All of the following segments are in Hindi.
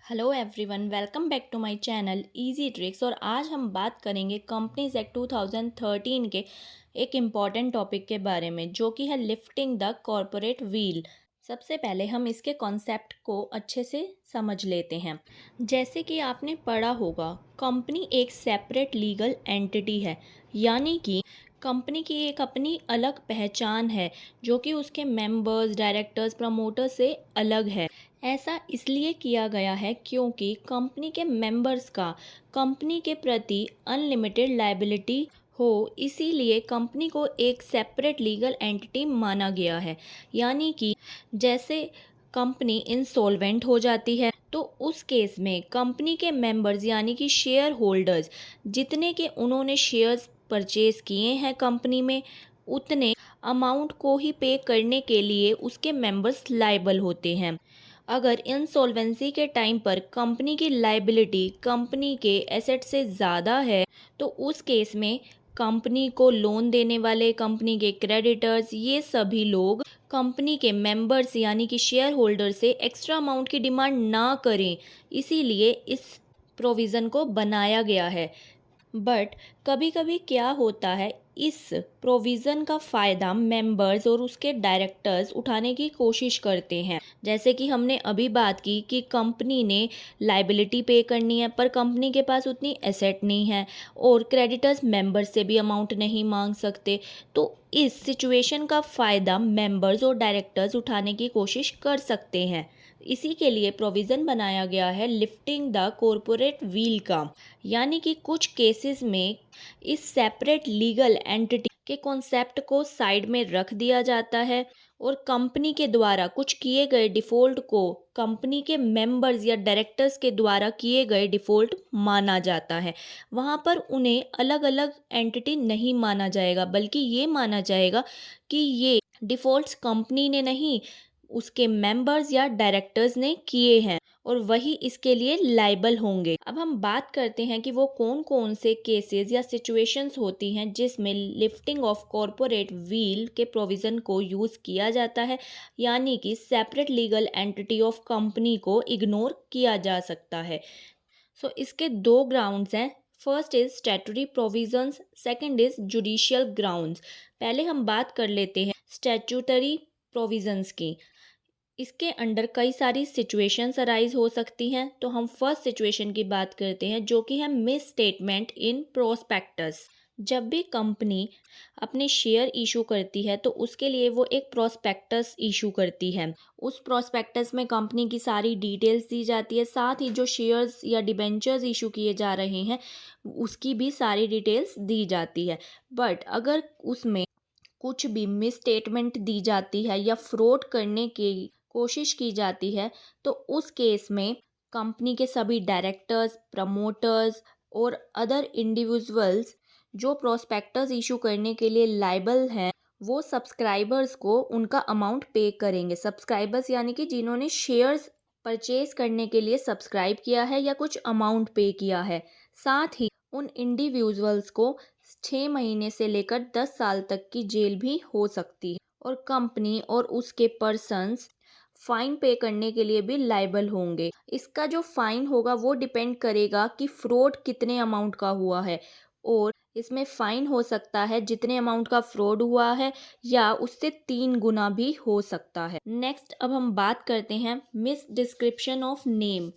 Hello everyone, welcome back to my channel easy tricks. और आज हम बात करेंगे कंपनीज एक्ट 2013 के एक इम्पॉर्टेंट टॉपिक के बारे में, जो कि है लिफ्टिंग द कॉरपोरेट व्हील। सबसे पहले हम इसके कॉन्सेप्ट को अच्छे से समझ लेते हैं। जैसे कि आपने पढ़ा होगा, कंपनी एक सेपरेट लीगल एंटिटी है, यानी कि कंपनी की एक अपनी अलग पहचान है, जो कि उसके मेंबर्स, डायरेक्टर्स, प्रमोटर्स से अलग है। ऐसा इसलिए किया गया है क्योंकि कंपनी के मेंबर्स का कंपनी के प्रति अनलिमिटेड लायबिलिटी हो, इसीलिए कंपनी को एक सेपरेट लीगल एंटिटी माना गया है। यानी कि जैसे कंपनी इंसॉल्वेंट हो जाती है, तो उस केस में कंपनी के मेंबर्स यानी कि शेयर होल्डर्स, जितने के उन्होंने शेयर्स परचेज किए हैं कंपनी में, उतने अमाउंट को ही पे करने के लिए उसके मेंबर्स लायबल होते हैं। अगर इंसॉल्वेंसी के टाइम पर कंपनी की लायबिलिटी कंपनी के एसेट से ज़्यादा है, तो उस केस में कंपनी को लोन देने वाले, कंपनी के क्रेडिटर्स, ये सभी लोग कंपनी के मेंबर्स यानी कि शेयर होल्डर से एक्स्ट्रा अमाउंट की डिमांड ना करें। इसीलिए इस प्रोविज़न को बनाया गया है। बट कभी कभी क्या होता है, इस प्रोविज़न का फ़ायदा मेंबर्स और उसके डायरेक्टर्स उठाने की कोशिश करते हैं। जैसे कि हमने अभी बात की कि कंपनी ने लाइबिलिटी पे करनी है, पर कंपनी के पास उतनी एसेट नहीं है और क्रेडिटर्स मेंबर्स से भी अमाउंट नहीं मांग सकते। तो इस सिचुएशन का फ़ायदा मेंबर्स और डायरेक्टर्स उठाने की कोशिश कर सकते हैं। इसी के लिए प्रोविज़न बनाया गया है लिफ्टिंग द कॉरपोरेट व्हील का। यानी कि कुछ केसेस में इस सेपरेट लीगल एंटिटी के कॉन्सेप्ट को साइड में रख दिया जाता है और कंपनी के द्वारा कुछ किए गए डिफ़ॉल्ट को कंपनी के मेंबर्स या डायरेक्टर्स के द्वारा किए गए डिफ़ॉल्ट माना जाता है। वहाँ पर उन्हें अलग अलग एंटिटी नहीं माना जाएगा, बल्कि ये माना जाएगा कि ये डिफ़ॉल्ट्स कंपनी ने नहीं, उसके मेंबर्स या डायरेक्टर्स ने किए हैं और वही इसके लिए लाइबल होंगे। अब हम बात करते हैं कि वो कौन कौन से केसेस या सिचुएशंस होती हैं जिसमें लिफ्टिंग ऑफ कॉरपोरेट व्हील के प्रोविज़न को यूज़ किया जाता है, यानी कि separate legal entity of company को इग्नोर किया जा सकता है। इसके दो ग्राउंड्स हैं। First is statutory provisions, second is judicial grounds. पहले हम बात कर लेते हैं स्टैट्यूटरी प्रोविजंस की। इसके अंडर कई सारी सिचुएशंस अराइज हो सकती हैं। तो हम फर्स्ट सिचुएशन की बात करते हैं, जो कि है मिस स्टेटमेंट इन प्रोस्पेक्टस। जब भी कंपनी अपने शेयर इशू करती है, तो उसके लिए वो एक प्रोस्पेक्टस इशू करती है। उस प्रोस्पेक्टस में कंपनी की सारी डिटेल्स दी जाती है, साथ ही जो शेयर्स या डिबेंचर्स इशू किए जा रहे हैं उसकी भी सारी डिटेल्स दी जाती है। बट अगर उसमें कुछ भी मिस स्टेटमेंट दी जाती है या फ्रॉड करने की कोशिश की जाती है, तो उस केस में कंपनी के सभी डायरेक्टर्स, प्रमोटर्स और अदर इंडिविजुअल्स जो प्रोस्पेक्टस इशू करने के लिए लायबल हैं, वो सब्सक्राइबर्स को उनका अमाउंट पे करेंगे। सब्सक्राइबर्स यानी कि जिन्होंने शेयर्स परचेज करने के लिए सब्सक्राइब किया है या कुछ अमाउंट पे किया है। साथ ही उन इंडिविजुअल्स को 6 महीने से लेकर 10 साल तक की जेल भी हो सकती है और कंपनी और उसके पर्सन्स फाइन पे करने के लिए भी लायबल होंगे। इसका जो फाइन होगा वो डिपेंड करेगा कि फ्रॉड कितने अमाउंट का हुआ है, और इसमें फाइन हो सकता है जितने अमाउंट का फ्रॉड हुआ है या उससे 3 गुना भी हो सकता है। नेक्स्ट अब हम बात करते हैं miss description of name.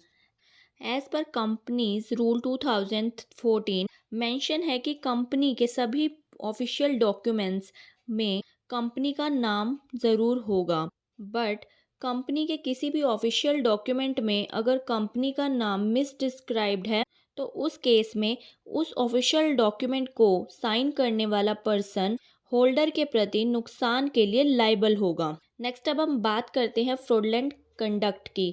As per companies rule 2014 mention है कि कंपनी के सभी ऑफिशियल डॉक्यूमेंट्स में कंपनी का नाम ज़रूर होगा। बट कंपनी के किसी भी ऑफिशियल डॉक्यूमेंट में अगर कंपनी का नाम मिसडिस्क्राइब्ड है, तो उस केस में उस ऑफिशियल डॉक्यूमेंट को साइन करने वाला पर्सन होल्डर के प्रति नुकसान के लिए लाइबल होगा। नेक्स्ट अब हम बात करते हैं फ्रॉडलेंट कंडक्ट की।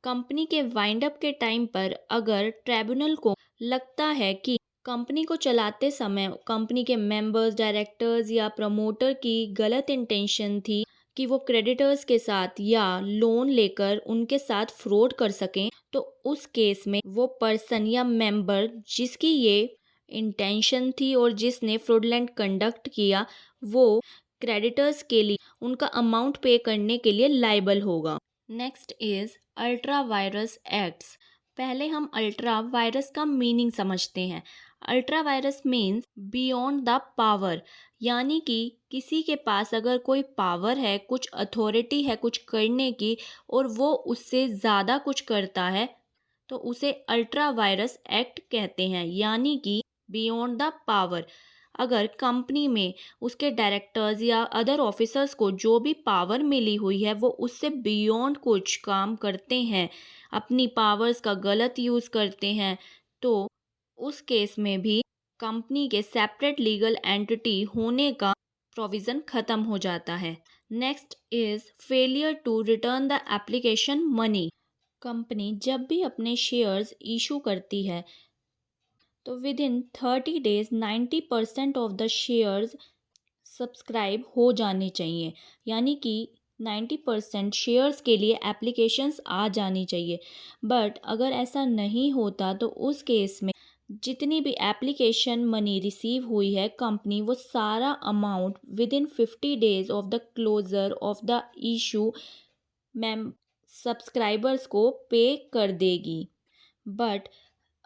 कंपनी के वाइंड अप के टाइम पर अगर ट्राइब्यूनल को लगता है कि कंपनी को चलाते समय कंपनी के मेंबर्स, डायरेक्टर्स या प्रमोटर की गलत इंटेंशन थी कि वो क्रेडिटर्स के साथ या लोन लेकर उनके साथ फ्रॉड कर सकें, तो उस केस में वो पर्सन या मेंबर जिसकी ये इंटेंशन थी और जिसने फ्रॉडलेंट कंडक्ट किया, वो क्रेडिटर्स के लिए उनका अमाउंट पे करने के लिए लायबल होगा। Next is ultra vires acts. पहले हम अल्ट्रा वायरस का मीनिंग समझते हैं। Ultra vires means beyond the power, यानी कि किसी के पास अगर कोई पावर है, कुछ अथॉरिटी है कुछ करने की, और वो उससे ज़्यादा कुछ करता है, तो उसे अल्ट्रा वायरस एक्ट कहते हैं, यानी कि बियॉन्ड द पावर। अगर कंपनी में उसके डायरेक्टर्स या अदर ऑफिसर्स को जो भी पावर मिली हुई है वो उससे बियॉन्ड कुछ काम करते हैं, अपनी पावर्स का गलत यूज़ करते हैं, तो उस केस में भी कंपनी के सेपरेट लीगल एंटिटी होने का प्रोविज़न ख़त्म हो जाता है। Next is failure to return the application money. Company जब भी अपने शेयर्स इशू करती है तो within 30 days 90% of the shares subscribe हो जाने चाहिए, यानी कि 90% शेयर्स के लिए एप्लीकेशंस आ जानी चाहिए। बट अगर ऐसा नहीं होता तो उस केस में जितनी भी एप्लीकेशन मनी रिसीव हुई है कंपनी वो सारा amount within 50 days of the closure of the issue ma'am subscribers को पे कर देगी। बट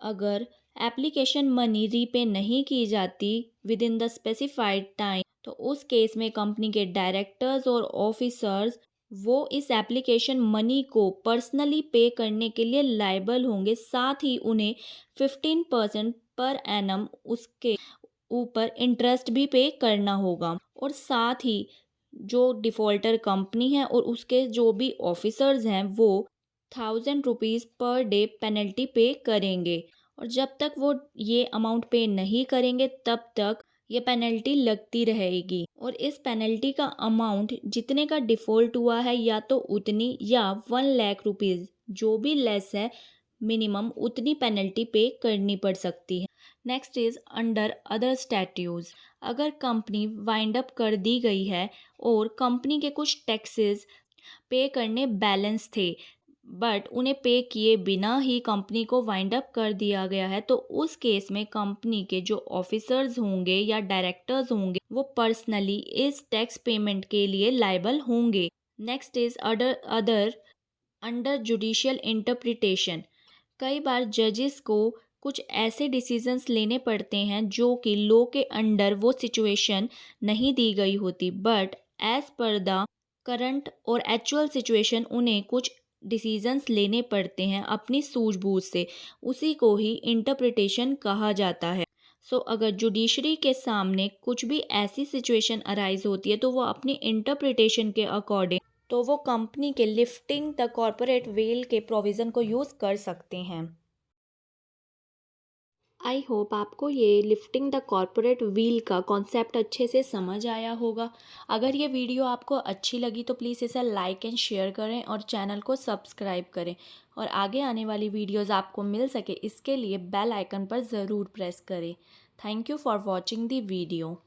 अगर एप्लीकेशन मनी रीपे नहीं की जाती with in the specified time तो उस केस में कंपनी के डायरेक्टर्स और ऑफिसर्स वो इस एप्लीकेशन मनी को पर्सनली पे करने के लिए लायबल होंगे, साथ ही उन्हें 15% पर एनम उसके ऊपर इंटरेस्ट भी पे करना होगा, और साथ ही जो डिफ़ॉल्टर कंपनी है और उसके जो भी ऑफिसर्स हैं वो 1000 रुपीज़ पर डे पेनल्टी पे करेंगे, और जब तक वो ये अमाउंट पे नहीं करेंगे तब तक ये पेनल्टी लगती रहेगी। और इस पेनल्टी का अमाउंट जितने का डिफ़ॉल्ट हुआ है या तो उतनी या 1 लाख रुपीज़ जो भी लेस है मिनिमम उतनी पेनल्टी पे करनी पड़ सकती है। Next is under other statutes. अगर कंपनी वाइंड अप कर दी गई है और कंपनी के कुछ टैक्सेस पे करने बैलेंस थे बट उन्हें पे किए बिना ही कंपनी को वाइंड अप कर दिया गया है, तो उस केस में कंपनी के जो ऑफिसर्स होंगे या डायरेक्टर्स होंगे वो पर्सनली इस टैक्स पेमेंट के लिए लायबल होंगे। Next is other under judicial interpretation. कई बार जजेस को कुछ ऐसे डिसीजंस लेने पड़ते हैं जो कि लॉ के अंडर वो सिचुएशन नहीं दी गई होती, but as per the current और एक्चुअल सिचुएशन उन्हें कुछ डिसीजंस लेने पड़ते हैं अपनी सूझबूझ से, उसी को ही इंटरप्रिटेशन कहा जाता है। सो अगर जुडिशरी के सामने कुछ भी ऐसी सिचुएशन अराइज होती है तो वो अपनी इंटरप्रिटेशन के अकॉर्डिंग तो वो कंपनी के लिफ्टिंग द कॉरपोरेट वेल के प्रोविज़न को यूज़ कर सकते हैं। आई होप आपको ये लिफ्टिंग द कॉरपोरेट व्हील का कॉन्सेप्ट अच्छे से समझ आया होगा। अगर ये वीडियो आपको अच्छी लगी तो प्लीज़ इसे लाइक एंड शेयर करें और चैनल को सब्सक्राइब करें, और आगे आने वाली वीडियोज़ आपको मिल सके इसके लिए बेल आइकन पर ज़रूर प्रेस करें। Thank you for watching the video.